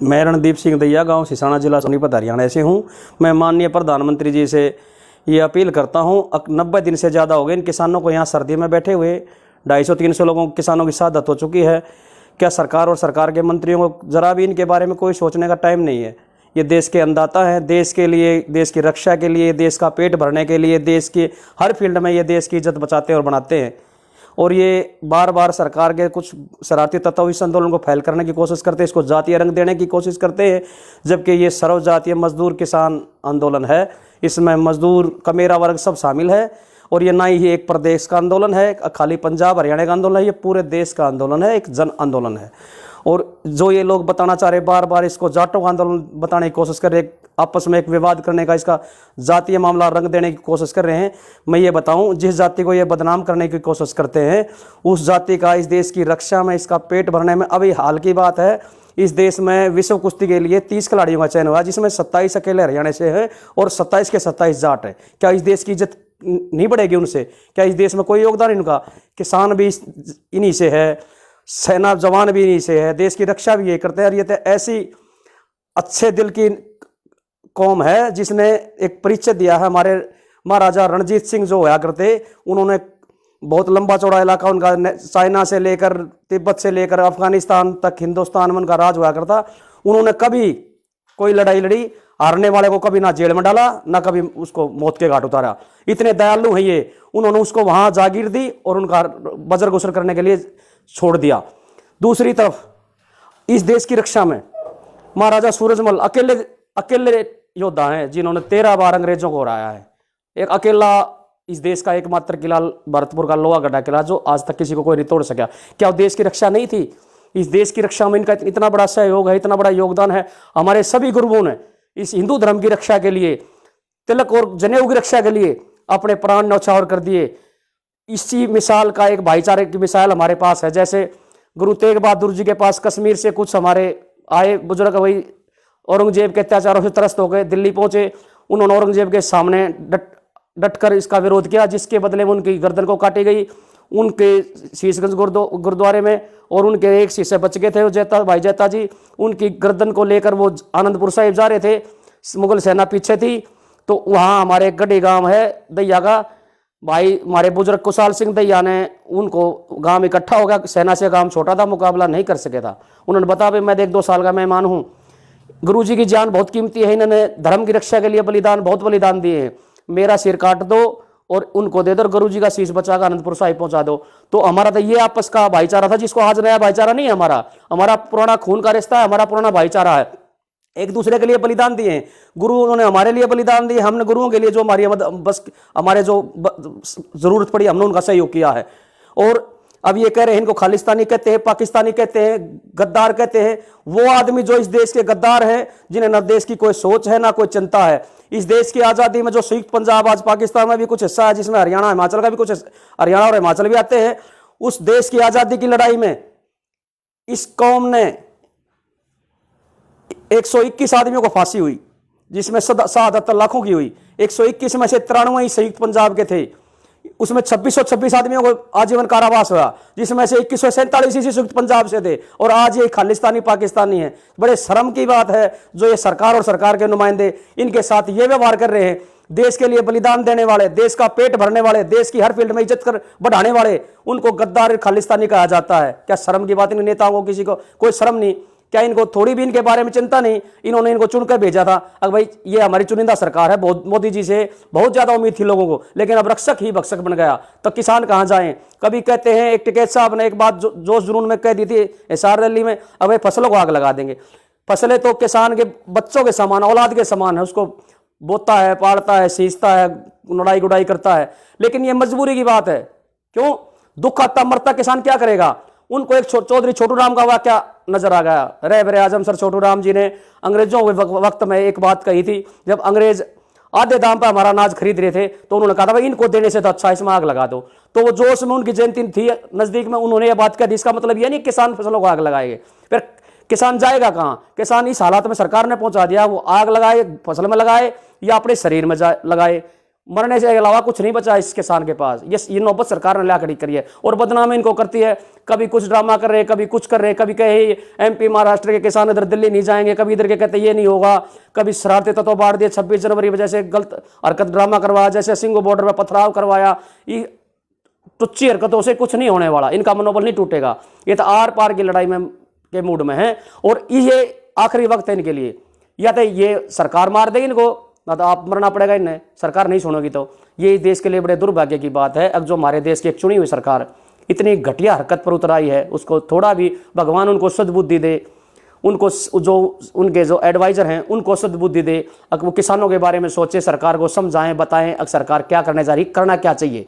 मैं रणदीप सिंह दैया, गांव सिसाना, जिला सोनीपत, हरियाणा से हूं। मैं माननीय प्रधानमंत्री जी से ये अपील करता हूं, 90 दिन से ज़्यादा हो गए इन किसानों को यहाँ सर्दी में बैठे हुए। 250-300 लोगों किसानों की शहादत हो चुकी है। क्या सरकार और सरकार के मंत्रियों को ज़रा भी इनके बारे में कोई सोचने का टाइम नहीं है? ये देश के अन्नदाता हैं, देश के लिए, देश की रक्षा के लिए, देश का पेट भरने के लिए, देश की हर फील्ड में ये देश की इज्जत बचाते हैं और बनाते हैं। और ये बार बार सरकार के कुछ शरारती तत्व इस आंदोलन को फैल करने की कोशिश करते हैं, इसको जातीय रंग देने की कोशिश करते हैं, जबकि ये सर्वजातीय मजदूर किसान आंदोलन है। इसमें मजदूर कमेरा वर्ग सब शामिल है। और ये ना ही एक प्रदेश का आंदोलन है, खाली पंजाब हरियाणा का आंदोलन है, ये पूरे देश का आंदोलन है, एक जन आंदोलन है। और जो ये लोग बताना चाह रहे, बार बार इसको जाटों का आंदोलन बताने की कोशिश कर रहे, आपस में एक विवाद करने का, इसका जातीय मामला रंग देने की कोशिश कर रहे हैं। मैं ये बताऊं, जिस जाति को ये बदनाम करने की कोशिश करते हैं, उस जाति का इस देश की रक्षा में, इसका पेट भरने में, अभी हाल की बात है, इस देश में विश्व कुश्ती के लिए 30 खिलाड़ियों का चयन हुआ, जिसमें 27 अकेले हरियाणा से हैं और 27 के 27 जाट है। क्या इस देश की इज्जत नहीं बढ़ेगी उनसे? क्या इस देश में कोई योगदान इनका? किसान भी इन्हीं से है, सेना जवान भी इन्हीं से है, देश की रक्षा भी ये करते हैं। और ये तो ऐसी अच्छे दिल की कौम है जिसने एक परिचय दिया है। हमारे महाराजा रणजीत सिंह जो होया करते, उन्होंने बहुत लंबा चौड़ा इलाका उनका, चाइना से लेकर तिब्बत से लेकर अफगानिस्तान तक हिंदुस्तान में उनका राज हुआ करता। उन्होंने कभी कोई लड़ाई लड़ी, हारने वाले को कभी ना जेल में डाला, ना कभी उसको मौत के घाट उतारा। इतने दयालु हैं ये। उन्होंने उसको वहां जागीर दी और उनका बजर गुसर करने के लिए छोड़ दिया। दूसरी तरफ इस देश की रक्षा में महाराजा सूरजमल अकेले योद्धा हैं जिन्होंने 13 बार अंग्रेजों को हराया है। एक अकेला इस देश का एकमात्र किला भरतपुर का लोहागढ़ा किला, जो आज तक किसी को कोई नहीं तोड़ सका। क्या वो देश की रक्षा नहीं थी? इस देश की रक्षा में इनका इतना बड़ा सहयोग है, इतना बड़ा योगदान है। हमारे सभी गुरुओं ने इस हिंदू धर्म की रक्षा के लिए, तिलक और जनेऊ की रक्षा के लिए अपने प्राण न्यौछावर कर दिए। इसी मिसाल का एक भाईचारे की मिसाल हमारे पास है। जैसे गुरु तेग बहादुर जी के पास कश्मीर से कुछ हमारे आए बुजुर्ग, वही औरंगजेब के अत्याचारों से त्रस्त हो गए, दिल्ली पहुंचे। उन्होंने औरंगजेब के सामने डटकर इसका विरोध किया, जिसके बदले में उनकी गर्दन को काटी गई उनके शीशगंज गुरुद्वारे में। और उनके एक शीशे बच गए थे, भाई जैता जी, उनकी गर्दन को लेकर वो आनंदपुर साहिब जा रहे थे, मुगल सेना पीछे थी। तो वहाँ हमारे गढ़ी गांव है दैया का, भाई हमारे बुजुर्ग कुशाल सिंह दैया ने उनको गांव इकट्ठा हो गया। सेना से गांव छोटा था, मुकाबला नहीं कर सके था। उन्होंने बताया भाई मैं 1-2 साल का मेहमान हूँ, गुरु जी की जान बहुत कीमती है, इन्होंने धर्म की रक्षा के लिए बहुत बलिदान दिए हैं, मेरा सिर काट दो और उनको दे दो, गुरु जी का शीश बचाकर आनंदपुर साहिब पहुंचा दो। तो हमारा तो ये आपस का भाईचारा था, जिसको आज नया भाईचारा नहीं है। हमारा पुराना खून का रिश्ता है, हमारा पुराना भाईचारा है। एक दूसरे के लिए बलिदान दिए हैं गुरु, उन्होंने हमारे लिए बलिदान दिए, हमने गुरुओं के लिए जो हमारे जो जरूरत पड़ी हमने उनका सहयोग किया है। और अब ये कह रहे हैं इनको खालिस्तानी कहते हैं, पाकिस्तानी कहते हैं, गद्दार कहते हैं। वो आदमी जो इस देश के गद्दार हैं, जिन्हें न देश की कोई सोच है ना कोई चिंता है। इस देश की आजादी में जो संयुक्त पंजाब, आज पाकिस्तान में भी कुछ हिस्सा है, जिसमें हरियाणा हिमाचल का भी कुछ, हरियाणा और हिमाचल भी आते हैं, उस देश की आजादी की लड़ाई में इस कौम ने 121 आदमियों को फांसी हुई, जिसमें शहादत लाखों की हुई। 121 में से 93 ही संयुक्त पंजाब के थे। उसमें 2626 आदमियों को आजीवन कारावास हुआ, जिसमें से 2147 इसी संयुक्त पंजाब से थे। और आज ये खालिस्तानी पाकिस्तानी है। बड़े शर्म की बात है जो ये सरकार और सरकार के नुमाइंदे इनके साथ ये व्यवहार कर रहे हैं। देश के लिए बलिदान देने वाले, देश का पेट भरने वाले, देश की हर फील्ड में इज्जत कर बढ़ाने वाले, उनको गद्दार खालिस्तानी कहा जाता है। क्या शर्म की बात? इन नेताओं को किसी को कोई शर्म नहीं? क्या इनको थोड़ी भी इनके बारे में चिंता नहीं? इन्होंने इनको चुनकर भेजा था। अब भाई ये हमारी चुनिंदा सरकार है, मोदी जी से बहुत ज्यादा उम्मीद थी लोगों को, लेकिन अब रक्षक ही भक्षक बन गया। तो किसान कहां जाएं? कभी कहते हैं, एक टिकैत साहब ने एक बात जोश जुनून में कह दी थी हिसार रैली में, अब भाई फसलों को आग लगा देंगे। फसलें तो किसान के बच्चों के समान, औलाद के समान है। उसको बोता है, पाड़ता है, सींचता है, लड़ाई गुड़ाई करता है, लेकिन ये मजबूरी की बात है। क्यों? दुख आता मरता किसान क्या करेगा? उनको एक चौधरी छोटू राम का वाक्य नजर आ गया। रहबर आजम सर छोटू राम जी ने अंग्रेजों के वक्त में एक बात कही थी, जब अंग्रेज आधे दाम पर हमारा अनाज खरीद रहे थे, तो उन्होंने कहा था भाई इनको देने से तो अच्छा इसमें आग लगा दो। तो वो जोश में, उनकी जयंती थी नजदीक में, उन्होंने ये बात कह दी। इसका मतलब ये नहीं किसान फसलों को आग लगाएंगे। फिर किसान जाएगा कहां? किसान इस हालात में सरकार ने पहुंचा दिया, वो आग लगाए फसल में लगाए या अपने शरीर में लगाए। मरने से अलावा कुछ नहीं बचा इस किसान के पास। ये नौबत सरकार ने ला खड़ी करी है और बदनामी इनको करती है। कभी कुछ ड्रामा कर रहे, कभी कुछ कर रहे, कभी कहे एमपी महाराष्ट्र के किसान इधर दिल्ली नहीं जाएंगे, कभी इधर के कहते ये नहीं होगा, कभी शरारती तत्व बांट दिए 26 जनवरी वजह से गलत हरकत ड्रामा करवाया, जैसे सिंगो बॉर्डर पर पथराव करवाया। ये तुच्छी हरकतों से कुछ नहीं होने वाला, इनका मनोबल नहीं टूटेगा। ये तो आर पार की लड़ाई में के मूड में है और ये आखिरी वक्त है इनके लिए। या तो ये सरकार मार देगी इनको, ना तो आप मरना पड़ेगा इन्हें, सरकार नहीं सुनोगी तो। ये देश के लिए बड़े दुर्भाग्य की बात है। अब जो हमारे देश की एक चुनी हुई सरकार इतनी घटिया हरकत पर उतर आई है, उसको थोड़ा भी भगवान उनको सद्बुद्धि दे, उनको जो उनके जो एडवाइजर हैं उनको सद्बुद्धि दे, वो किसानों के बारे में सोचे, सरकार को समझाएं, बताएं सरकार क्या करने जा रही, करना क्या चाहिए।